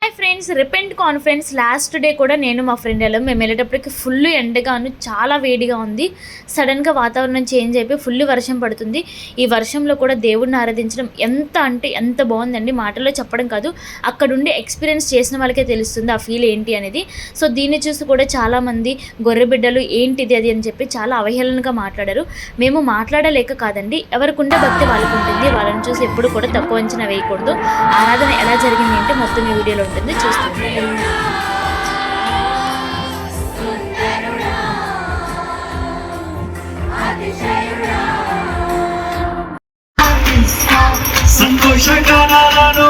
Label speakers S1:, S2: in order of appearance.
S1: Hi friends, repent conference last day కూడా నేను మా ఫ్రెండ్ మేము వెళ్ళేటప్పటికి ఫుల్ ఎండగాను, చాలా వేడిగా ఉంది. సడన్గా వాతావరణం చేంజ్ అయిపోయి ఫుల్ వర్షం పడుతుంది. ఈ వర్షంలో కూడా దేవుడిని ఆరాధించడం ఎంత అంటే ఎంత బాగుందండి, మాటల్లో చెప్పడం కాదు, అక్కడుండి ఎక్స్పీరియన్స్ చేసిన వాళ్ళకే తెలుస్తుంది ఆ ఫీల్ ఏంటి అనేది. సో దీన్ని చూసి కూడా చాలామంది గొర్రె బిడ్డలు ఏంటిది అది అని చెప్పి చాలా అవహేళనగా మాట్లాడారు. మేము మాట్లాడలేక కాదండి, ఎవరికి ఉండే భక్తి వాళ్ళకు ఉంటుంది. వాళ్ళని చూసి ఎప్పుడు కూడా తక్కువ అంచనా వేయకూడదు. ఆరాధన ఎలా జరిగింది అంటే మొత్తం ఈ వీడియోలో ఉంటుంది, చూస్తుంది.
S2: సంతోష గానాలను